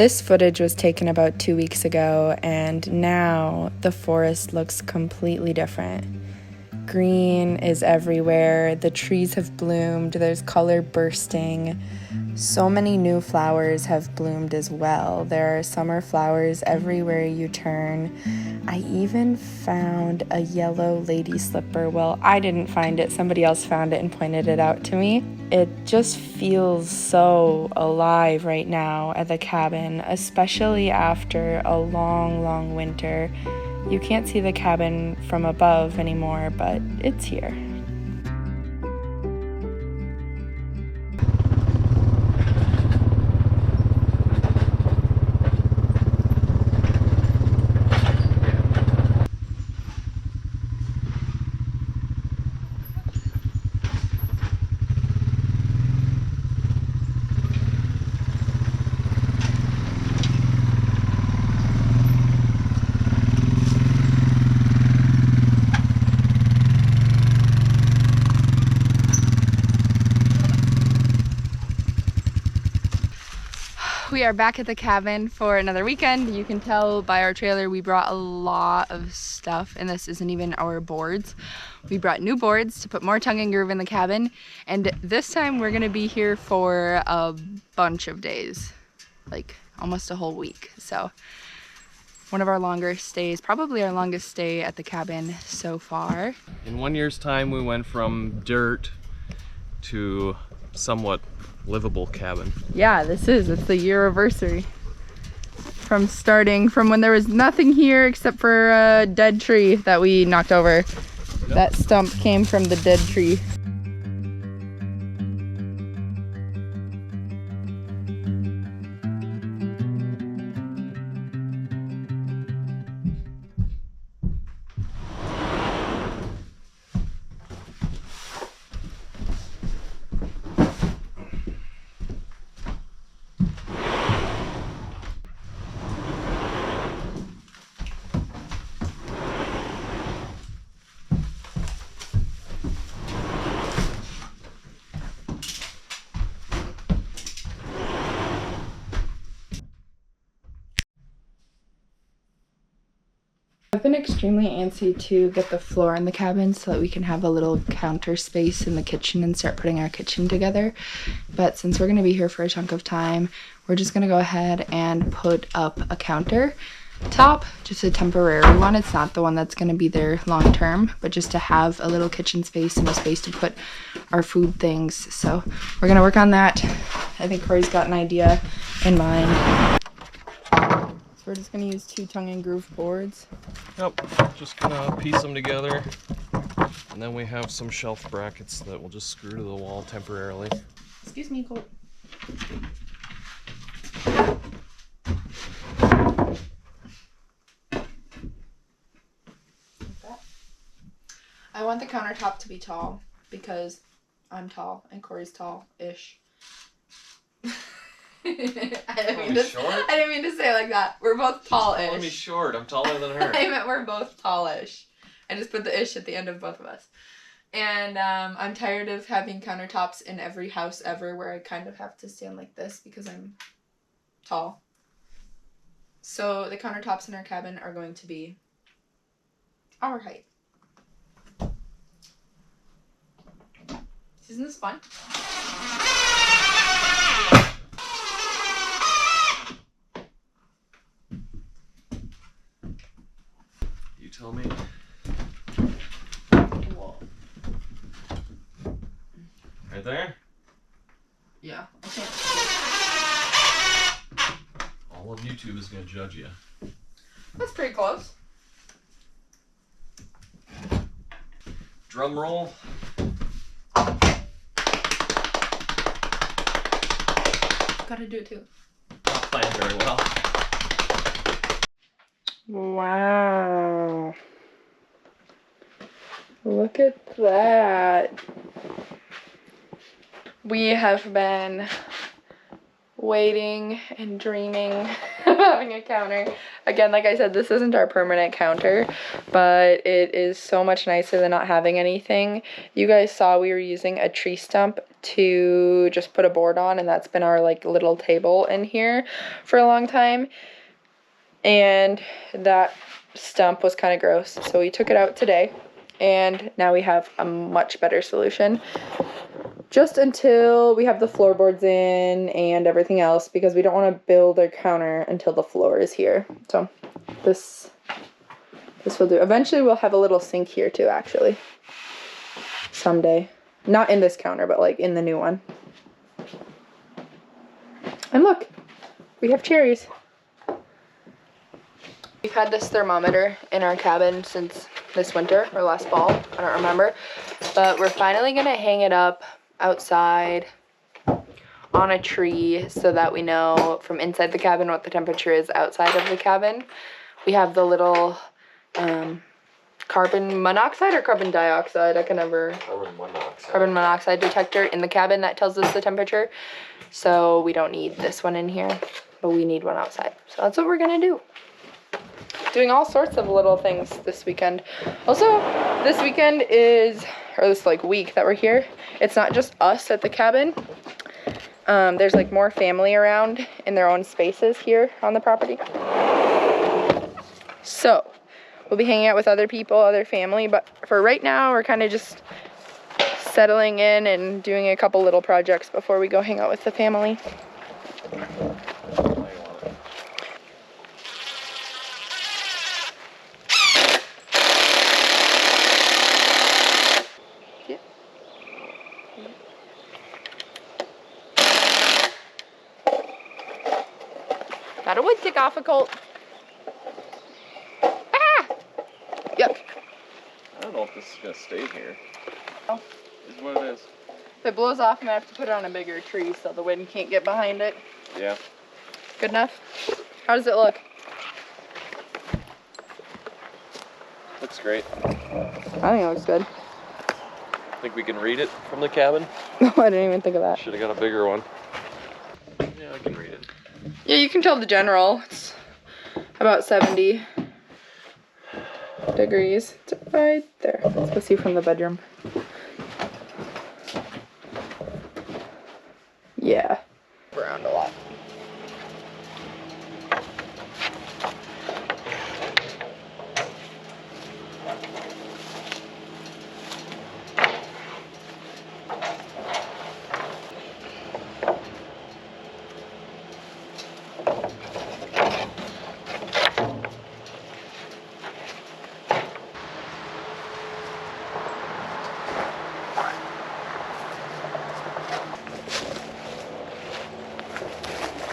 This footage was taken about 2 weeks ago, and now the forest looks completely different. Green is everywhere, the trees have bloomed, there's color bursting. So many new flowers have bloomed as well. There are summer flowers everywhere you turn. I even found a yellow lady slipper. Well, I didn't find it, somebody else found it and pointed it out to me. It just feels so alive right now at the cabin, especially after a long, long winter. You can't see the cabin from above anymore, but it's here. We are back at the cabin for another weekend. You can tell by our trailer we brought a lot of stuff, and this isn't even our boards. We brought new boards to put more tongue and groove in the cabin, and this time we're gonna be here for a bunch of days, like almost a whole week. So one of our longer stays, probably our longest stay at the cabin so far. In 1 year's time, we went from dirt to somewhat livable cabin. Yeah, it's the year anniversary. From starting from when there was nothing here except for a dead tree that we knocked over. Yep. That stump came from the dead tree. I've been extremely antsy to get the floor in the cabin so that we can have a little counter space in the kitchen and start putting our kitchen together. But since we're going to be here for a chunk of time, we're just going to go ahead and put up a counter top, just a temporary one. It's not the one that's going to be there long term, but just to have a little kitchen space and a space to put our food things. So we're going to work on that. I think Cory's got an idea in mind. So we're just going to use 2 tongue and groove boards. Yep, just gonna piece them together. And then we have some shelf brackets that we'll just screw to the wall temporarily. Excuse me, Colt. I want the countertop to be tall because I'm tall and Cory's tall-ish. I didn't mean to say it like that. We're both tall-ish. She's calling me short. I'm taller than her. I meant we're both tallish. I just put the ish at the end of both of us. And I'm tired of having countertops in every house ever where I kind of have to stand like this because I'm tall. So the countertops in our cabin are going to be our height. Isn't this fun? You tell me. Whoa. Right there? Yeah. I can't. All of YouTube is gonna judge you. That's pretty close. Drum roll. Gotta do it too. Not playing very well. Wow. Look at that. We have been waiting and dreaming of having a counter. Again, like I said, this isn't our permanent counter, but it is so much nicer than not having anything. You guys saw we were using a tree stump to just put a board on, and that's been our like little table in here for a long time. And that stump was kind of gross, so we took it out today, and now we have a much better solution. Just until we have the floorboards in and everything else, because we don't want to build our counter until the floor is here. So this will do. Eventually we'll have a little sink here too, actually. Someday. Not in this counter, but like in the new one. And look, we have cherries. We've had this thermometer in our cabin since this winter or last fall, I don't remember. But we're finally gonna hang it up outside on a tree so that we know from inside the cabin what the temperature is outside of the cabin. We have the little carbon monoxide or carbon dioxide, I can never... Carbon monoxide detector in the cabin that tells us the temperature. So we don't need this one in here, but we need one outside. So that's what we're gonna do. Doing all sorts of little things this weekend. Also, this weekend is, or this like week that we're here, it's not just us at the cabin. There's like more family around in their own spaces here on the property. So, we'll be hanging out with other people, other family, but for right now, we're kind of just settling in and doing a couple little projects before we go hang out with the family. Got a wood tick off a Colt. Ah! Yuck. I don't know if this is gonna stay here. Oh. This is what it is. If it blows off, I'm gonna have to put it on a bigger tree so the wind can't get behind it. Yeah. Good enough? How does it look? Looks great. I think it looks good. Think we can read it from the cabin? No, I didn't even think of that. Should have got a bigger one. Yeah, I can read it. Yeah, you can tell the general. It's about 70 degrees. It's right there. Let's go see from the bedroom. Yeah. Around a lot.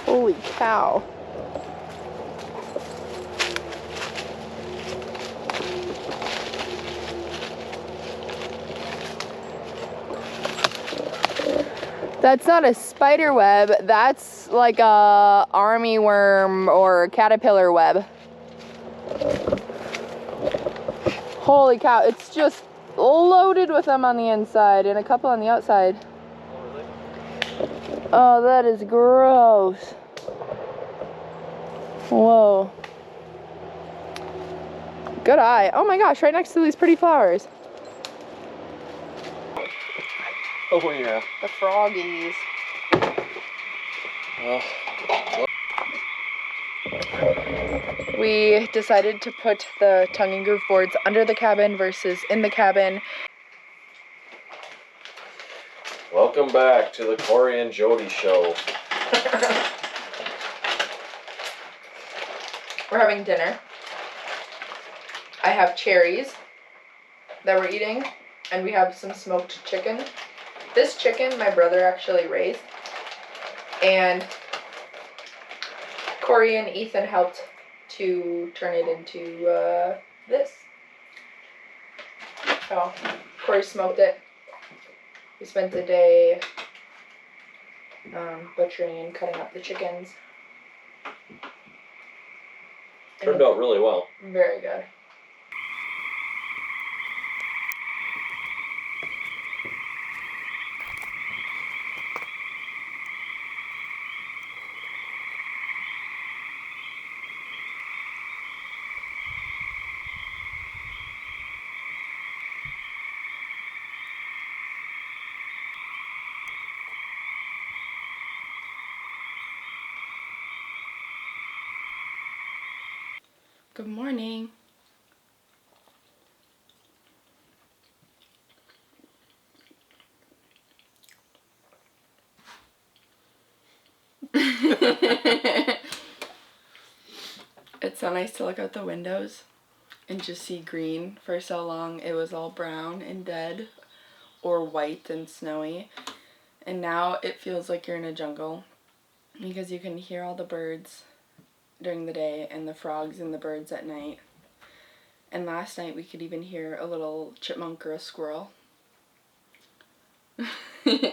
Holy cow. That's not a spider web, that's like a army worm or caterpillar web. Holy cow, it's just loaded with them on the inside and a couple on the outside. Oh, that is gross. Whoa. Good eye. Oh my gosh, right next to these pretty flowers. Oh yeah. The froggies. We decided to put the tongue and groove boards under the cabin versus in the cabin. Welcome back to the Cory and Jody show. We're having dinner. I have cherries that we're eating, and we have some smoked chicken. This chicken my brother actually raised, and Cory and Ethan helped to turn it into this. So Cory smoked it. We spent the day butchering and cutting up the chickens. Turned out really well. Very good. Good morning. It's so nice to look out the windows and just see green. For so long it was all brown and dead or white and snowy, and now it feels like you're in a jungle because you can hear all the birds during the day and the frogs and the birds at night. And last night we could even hear a little chipmunk or a squirrel. Yeah,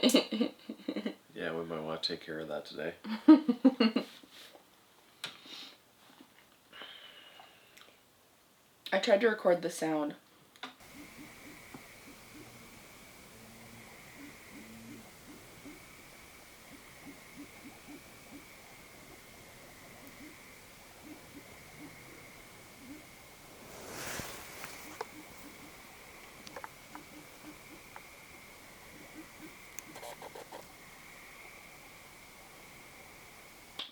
we might want to take care of that today. I tried to record the sound.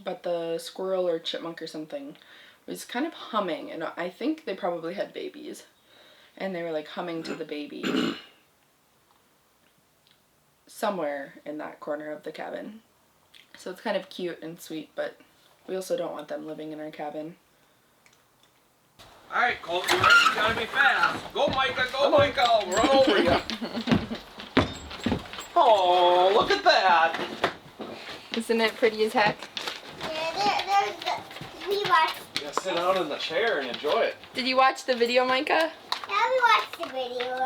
But the squirrel or chipmunk or something was kind of humming, and I think they probably had babies, and they were like humming to the baby somewhere in that corner of the cabin. So it's kind of cute and sweet, but we also don't want them living in our cabin. Alright, Colt, you ready? You gotta be fast. Go, Micah, go, Micah. I'll run over you. Oh, look at that. Isn't it pretty as heck? We watched. Yeah, sit down in the chair and enjoy it. Did you watch the video, Micah? Yeah, we watched the video.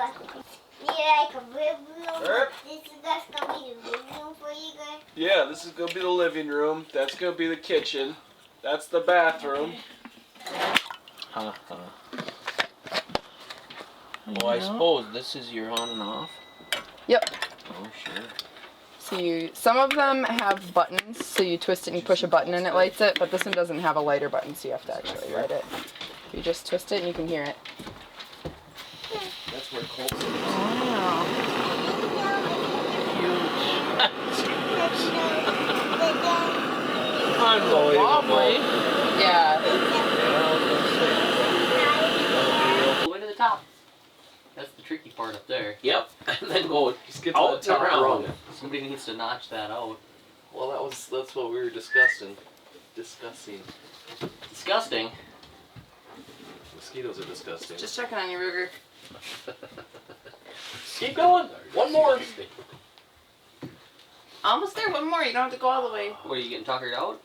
Yeah, like a living room. Sure. This is just gonna be the living room for you guys. Yeah, this is gonna be the living room. That's gonna be the kitchen. That's the bathroom. Well, I suppose this is your on and off. Yep. Oh, sure. So some of them have buttons, so you twist it and you push a button and it lights it, but this one doesn't have a lighter button, so you have to actually light it. You just twist it and you can hear it. That's where Colt sits. Wow. Unbelievable. Yeah. All the way to the top. That's the tricky part up there. Yep. And then go Just get to out the top and around. rung. Somebody needs to notch that out. Well, that's what we were discussing. Discussing. Disgusting. Mosquitoes are disgusting. Just checking on you, Ruger. Keep going. One more. Almost there, one more. You don't have to go all the way. What, are you getting tuckered out?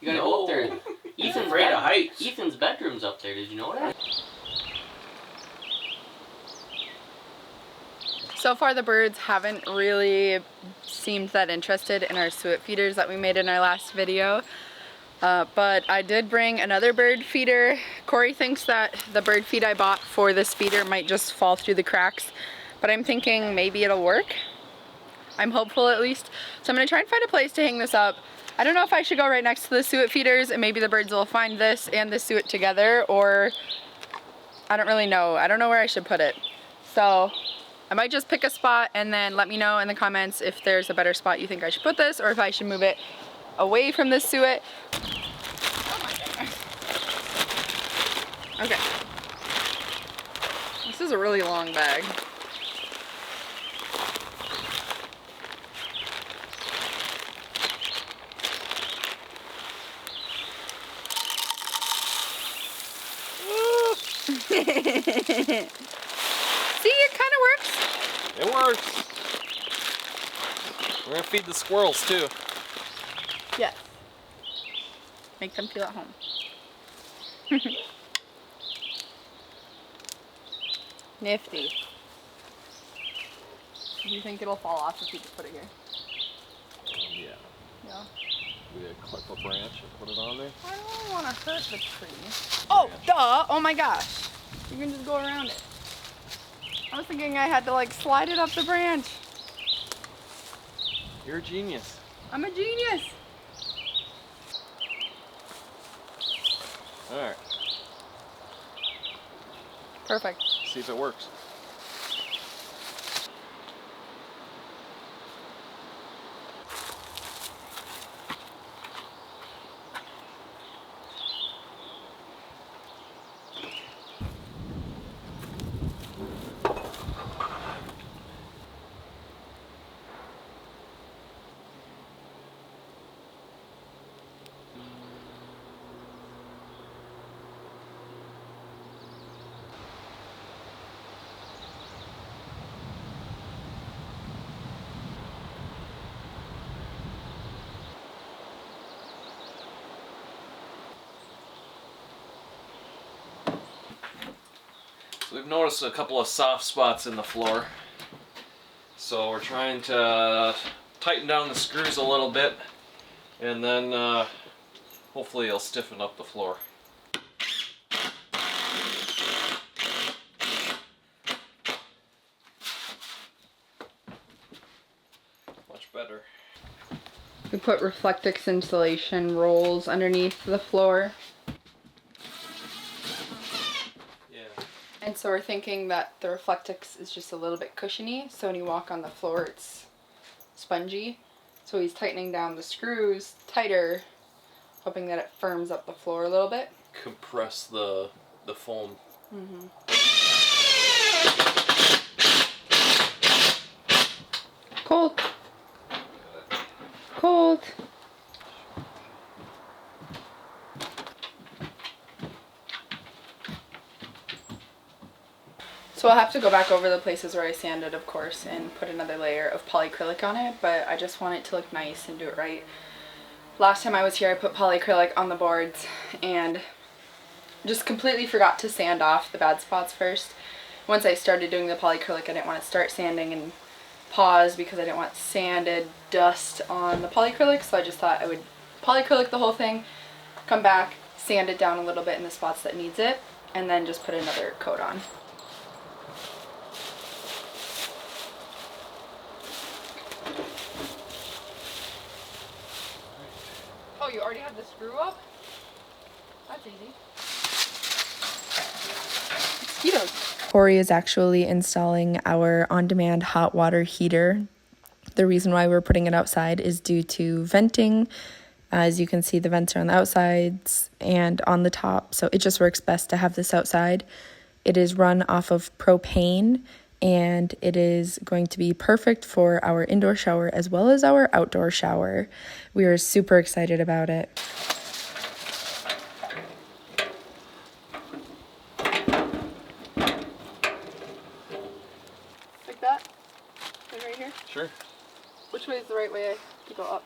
You gotta go up there. Ethan's Afraid of heights. Ethan's bedroom's up there. Did you know that? So far the birds haven't really seemed that interested in our suet feeders that we made in our last video. But I did bring another bird feeder. Cory thinks that the bird feed I bought for this feeder might just fall through the cracks, but I'm thinking maybe it'll work. I'm hopeful at least. So I'm gonna try and find a place to hang this up. I don't know if I should go right next to the suet feeders and maybe the birds will find this and the suet together, or I don't really know. I don't know where I should put it. So I might just pick a spot and then let me know in the comments if there's a better spot you think I should put this, or if I should move it away from the suet. Oh my goodness. Okay. This is a really long bag. See, it kind of works. It works. We're gonna feed the squirrels too. Yes. Make them feel at home. Nifty. Do you think it'll fall off if you just put it here? Yeah. Yeah. We gotta clip a branch and put it on there. I don't want to hurt the tree. Oh, duh! Oh my gosh. You can just go around it. I was thinking I had to like slide it up the branch. You're a genius. I'm a genius. Alright, Perfect. see if it works. we've noticed a couple of soft spots in the floor. So we're trying to tighten down the screws a little bit, and then hopefully it'll stiffen up the floor. Much better. We put Reflectix insulation rolls underneath the floor. Yeah. And so we're thinking that the Reflectix is just a little bit cushiony, so when you walk on the floor it's spongy. So he's tightening down the screws tighter, hoping that it firms up the floor a little bit. Compress the foam. Mm-hmm. Cold. Cold. So I'll have to go back over the places where I sanded, of course, and put another layer of polyacrylic on it, but I just want it to look nice and do it right. Last time I was here I put polyacrylic on the boards and just completely forgot to sand off the bad spots first. Once I started doing the polyacrylic, I didn't want to start sanding and pause because I didn't want sanded dust on the polyacrylic, so I just thought I would polyacrylic the whole thing, come back, sand it down a little bit in the spots that needs it, and then just put another coat on. Oh, you already have the screw up? That's easy. Mosquitoes. Cory is actually installing our on-demand hot water heater. The reason why we're putting it outside is due to venting. As you can see, the vents are on the outsides and on the top, so it just works best to have this outside. It is run off of propane, and it is going to be perfect for our indoor shower as well as our outdoor shower. We are super excited about it. Like that? Like right here? Sure. Which way is the right way to go up?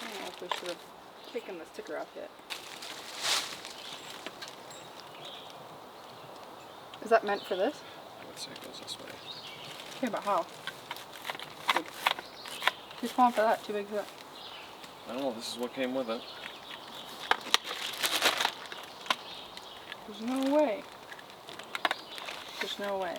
I don't know if we should have taken the sticker off yet. Is that meant for this? I would say it goes this way. Okay, but how? Like, too small for that, too big for that. I don't know, this is what came with it. There's no way. There's no way.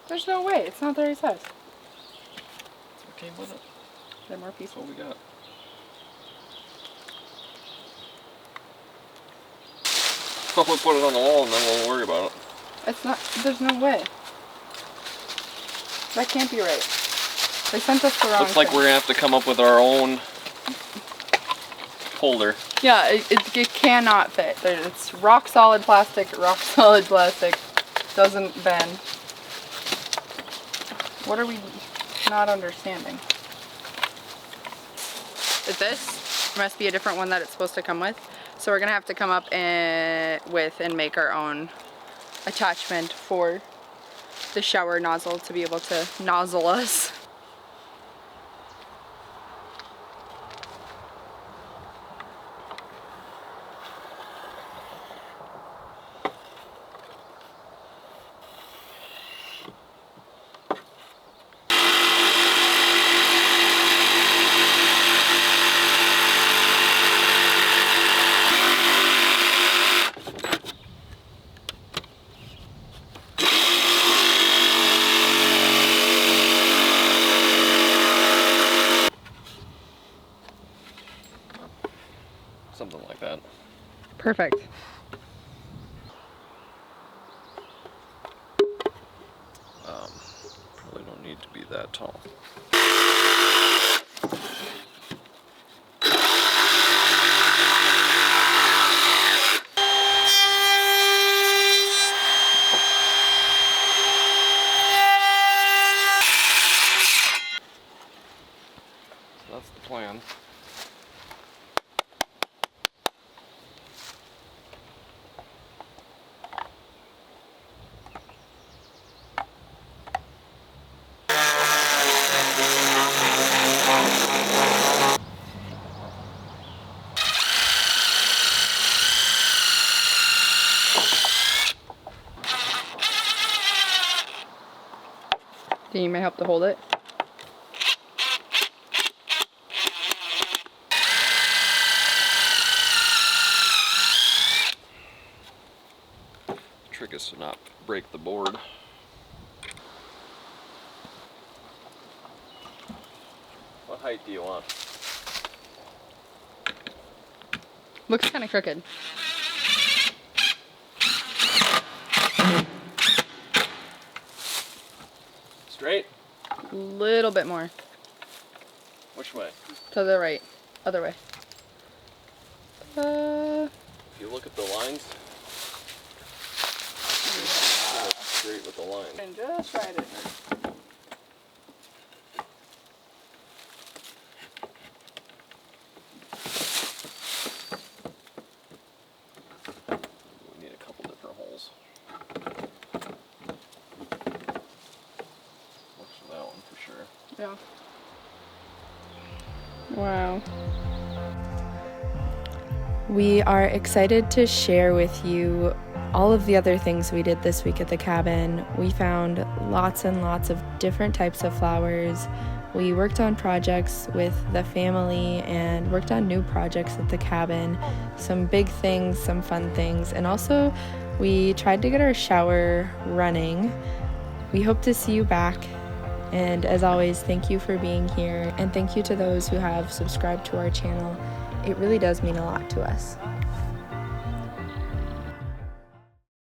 There's no way. It's not the right size. That's what came with it. Is there more pieces? That's what we got. Well, we'll put it on the wall and then we'll worry about it. It's not. There's no way. That can't be right. They sent us the wrong Looks like thing. we're gonna have to come up with our own holder. Yeah, it cannot fit. It's rock solid plastic, doesn't bend. What are we not understanding? Is this must be a different one that it's supposed to come with. So we're gonna have to come up with and make our own attachment for the shower nozzle to be able to nozzle us. Something like that. Perfect. Probably don't need to be that tall. So that's the plan. Do you need my help to hold it? Trick is to not break the board. What height do you want? Looks kind of crooked. Straight? A little bit more. Which way? To the right. Other way. If you look at the lines, straight with the line. And just right in there. We need a couple different holes. Works for that one for sure. Yeah. Wow. We are excited to share with you all of the other things we did this week at the cabin. We found lots and lots of different types of flowers. We worked on projects with the family and worked on new projects at the cabin. Some big things, some fun things, and also we tried to get our shower running. We hope to see you back. And as always, thank you for being here, and thank you to those who have subscribed to our channel. It really does mean a lot to us.